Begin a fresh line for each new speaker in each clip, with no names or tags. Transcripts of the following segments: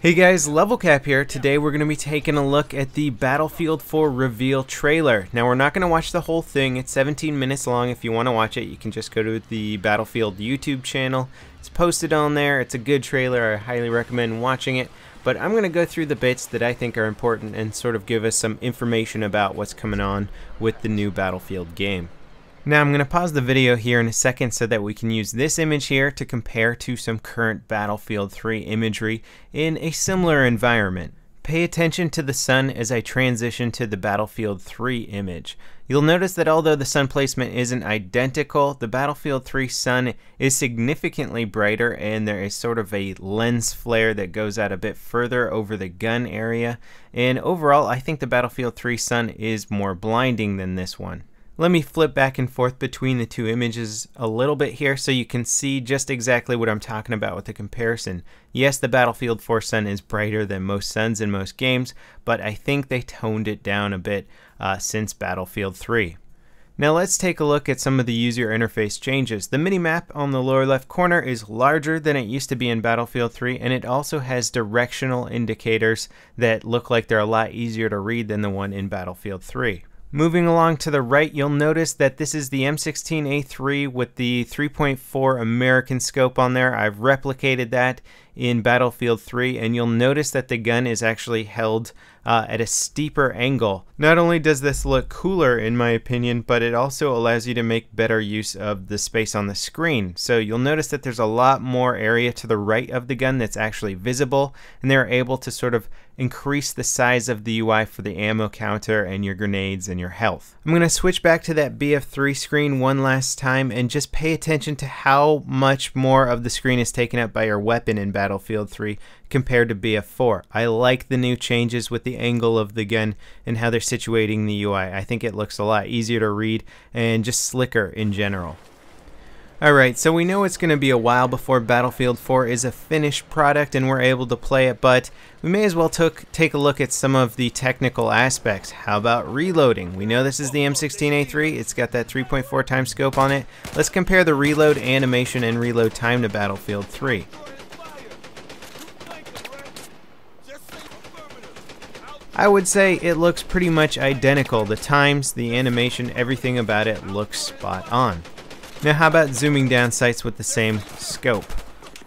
Hey guys, Level Cap here. Today we're going to be taking a look at the Battlefield 4 reveal trailer. Now we're not going to watch the whole thing. It's 17 minutes long. If you want to watch it, you can just go to the Battlefield YouTube channel. It's posted on there. It's a good trailer. I highly recommend watching it. But I'm going to go through the bits that I think are important and sort of give us some information about what's coming on with the new Battlefield game. Now I'm going to pause the video here in a second so that we can use this image here to compare to some current Battlefield 3 imagery in a similar environment. Pay attention to the sun as I transition to the Battlefield 3 image. You'll notice that although the sun placement isn't identical, the Battlefield 3 sun is significantly brighter and there is sort of a lens flare that goes out a bit further over the gun area. And overall, I think the Battlefield 3 sun is more blinding than this one. Let me flip back and forth between the two images a little bit here so you can see just exactly what I'm talking about with the comparison. Yes, the Battlefield 4 sun is brighter than most suns in most games, but I think they toned it down a bit since Battlefield 3. Now let's take a look at some of the user interface changes. The minimap on the lower left corner is larger than it used to be in Battlefield 3, and it also has directional indicators that look like they're a lot easier to read than the one in Battlefield 3. Moving along to the right, you'll notice that this is the M16A3 with the 3.4 American scope on there. I've replicated that in Battlefield 3, and you'll notice that the gun is actually held at a steeper angle. Not only does this look cooler in my opinion, but it also allows you to make better use of the space on the screen. So you'll notice that there's a lot more area to the right of the gun that's actually visible, and they're able to sort of increase the size of the UI for the ammo counter and your grenades and your health. I'm going to switch back to that BF3 screen one last time and just pay attention to how much more of the screen is taken up by your weapon in Battlefield 3 compared to BF4. I like the new changes with the angle of the gun and how they're situating the UI. I think it looks a lot easier to read and just slicker in general. Alright, so we know it's going to be a while before Battlefield 4 is a finished product and we're able to play it, but we may as well take a look at some of the technical aspects. How about reloading? We know this is the M16A3, it's got that 3.4 times scope on it. Let's compare the reload animation and reload time to Battlefield 3. I would say it looks pretty much identical. The times, the animation, everything about it looks spot on. Now how about zooming down sights with the same scope?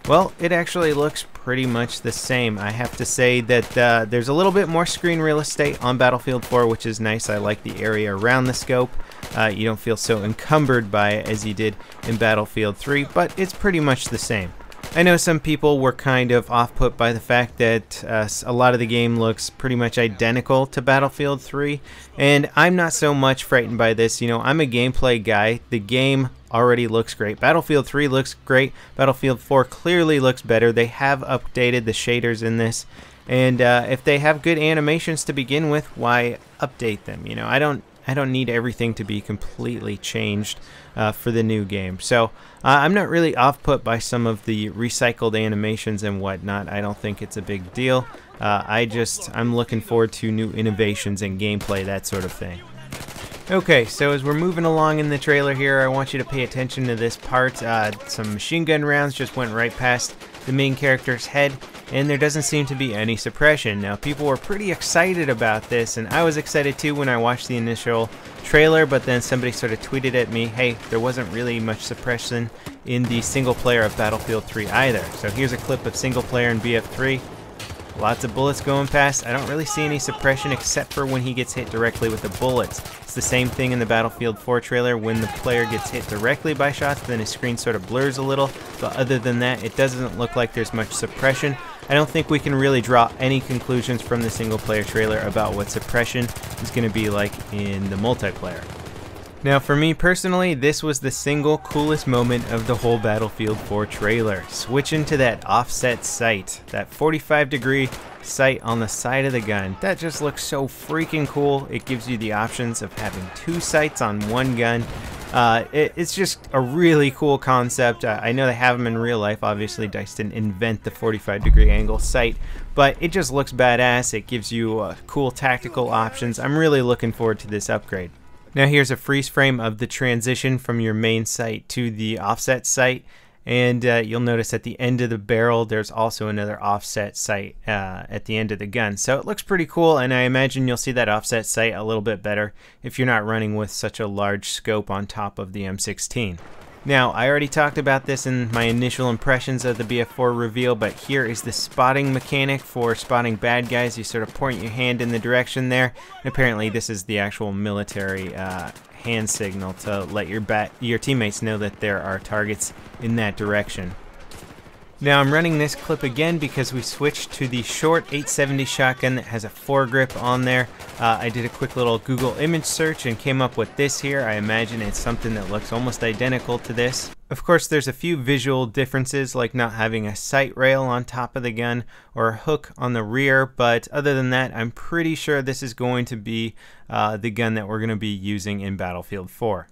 Well, it actually looks pretty much the same. I have to say that there's a little bit more screen real estate on Battlefield 4, which is nice. I like the area around the scope. You don't feel so encumbered by it as you did in Battlefield 3, but it's pretty much the same. I know some people were kind of off-put by the fact that a lot of the game looks pretty much identical to Battlefield 3, and I'm not so much frightened by this. You know, I'm a gameplay guy. The game already looks great. Battlefield 3 looks great. Battlefield 4 clearly looks better. They have updated the shaders in this, and if they have good animations to begin with, why update them? You know, I don't need everything to be completely changed for the new game. So I'm not really off-put by some of the recycled animations and whatnot. I don't think it's a big deal. I'm looking forward to new innovations in gameplay, that sort of thing. Okay, so as we're moving along in the trailer here, I want you to pay attention to this part. Some machine gun rounds just went right past the main character's head, and there doesn't seem to be any suppression. Now, people were pretty excited about this, and I was excited too when I watched the initial trailer, but then somebody sort of tweeted at me, hey, there wasn't really much suppression in the single player of Battlefield 3 either. So here's a clip of single player in BF3. Lots of bullets going past. I don't really see any suppression except for when he gets hit directly with the bullets. It's the same thing in the Battlefield 4 trailer. When the player gets hit directly by shots, then his screen sort of blurs a little. But other than that, it doesn't look like there's much suppression. I don't think we can really draw any conclusions from the single player trailer about what suppression is going to be like in the multiplayer. Now for me personally, this was the single coolest moment of the whole Battlefield 4 trailer. Switching to that offset sight, that 45-degree sight on the side of the gun. That just looks so freaking cool. It gives you the options of having two sights on one gun. It's just a really cool concept. I know they have them in real life. Obviously, DICE didn't invent the 45-degree angle sight, but it just looks badass. It gives you cool tactical options. I'm really looking forward to this upgrade. Now here's a freeze frame of the transition from your main sight to the offset sight. And you'll notice at the end of the barrel there's also another offset sight at the end of the gun. So it looks pretty cool, and I imagine you'll see that offset sight a little bit better if you're not running with such a large scope on top of the M16. Now, I already talked about this in my initial impressions of the BF4 reveal, but here is the spotting mechanic for spotting bad guys. You sort of point your hand in the direction there, and apparently this is the actual military hand signal to let your teammates know that there are targets in that direction. Now I'm running this clip again because we switched to the short 870 shotgun that has a foregrip on there. I did a quick little Google image search and came up with this here. I imagine it's something that looks almost identical to this. Of course, there's a few visual differences, like not having a sight rail on top of the gun or a hook on the rear, but other than that, I'm pretty sure this is going to be the gun that we're going to be using in Battlefield 4.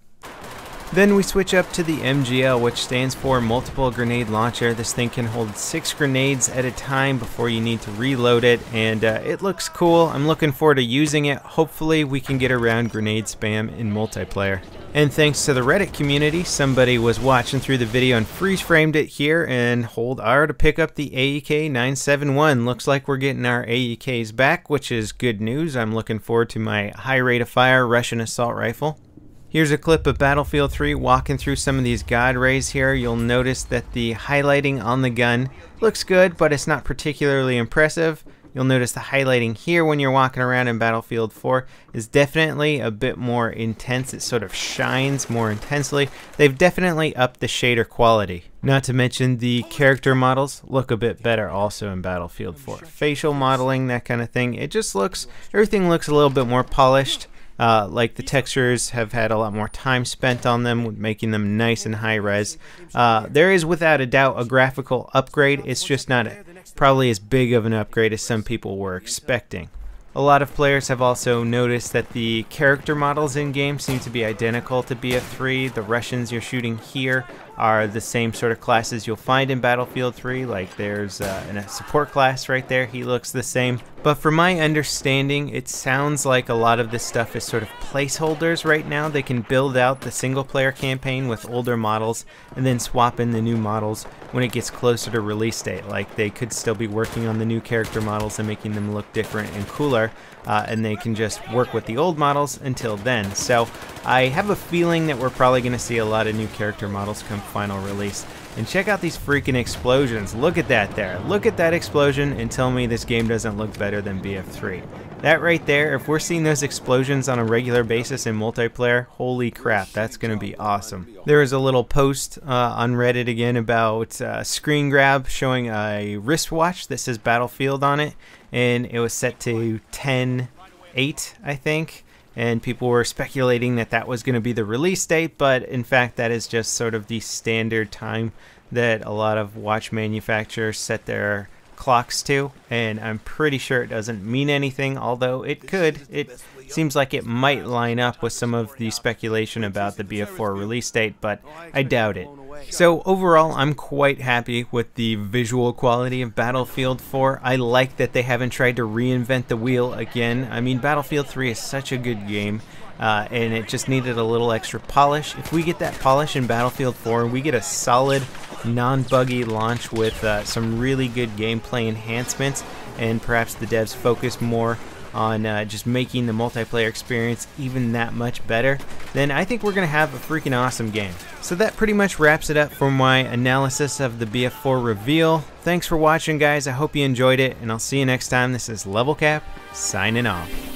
Then we switch up to the MGL, which stands for Multiple Grenade Launcher. This thing can hold 6 grenades at a time before you need to reload it, and it looks cool. I'm looking forward to using it. Hopefully we can get around grenade spam in multiplayer. And thanks to the Reddit community, somebody was watching through the video and freeze framed it here and hold R to pick up the AEK 971. Looks like we're getting our AEKs back, which is good news. I'm looking forward to my high rate of fire Russian assault rifle. Here's a clip of Battlefield 3 walking through some of these God rays here. You'll notice that the highlighting on the gun looks good, but it's not particularly impressive. You'll notice the highlighting here when you're walking around in Battlefield 4 is definitely a bit more intense. It sort of shines more intensely. They've definitely upped the shader quality. Not to mention the character models look a bit better also in Battlefield 4. Facial modeling, that kind of thing. It just looks, everything looks a little bit more polished. Like the textures have had a lot more time spent on them, making them nice and high res. There is without a doubt a graphical upgrade. It's just not probably as big of an upgrade as some people were expecting. A lot of players have also noticed that the character models in game seem to be identical to BF3. The Russians you're shooting here are the same sort of classes you'll find in Battlefield 3. Like there's a support class right there. He looks the same. But from my understanding, it sounds like a lot of this stuff is sort of placeholders right now. They can build out the single player campaign with older models and then swap in the new models when it gets closer to release date. Like they could still be working on the new character models and making them look different and cooler, and they can just work with the old models until then. So I have a feeling that we're probably going to see a lot of new character models come final release. And check out these freaking explosions. Look at that there. Look at that explosion and tell me this game doesn't look better than BF3. That right there, if we're seeing those explosions on a regular basis in multiplayer, holy crap, that's going to be awesome. There is a little post on Reddit again about screen grab showing a wristwatch that says Battlefield on it, and it was set to 10:08, I think. And people were speculating that that was going to be the release date, but in fact that is just sort of the standard time that a lot of watch manufacturers set their clocks to, and I'm pretty sure it doesn't mean anything, although it could. It seems like it might line up with some of the speculation about the BF4 release date, but I doubt it. So overall, I'm quite happy with the visual quality of Battlefield 4. I like that they haven't tried to reinvent the wheel again. I mean, Battlefield 3 is such a good game, and it just needed a little extra polish. If we get that polish in Battlefield 4, we get a solid, non-buggy launch with some really good gameplay enhancements, and perhaps the devs focus more on just making the multiplayer experience even that much better, then I think we're going to have a freaking awesome game. So that pretty much wraps it up for my analysis of the BF4 reveal. Thanks for watching, guys. I hope you enjoyed it, and I'll see you next time. This is Level Cap, signing off.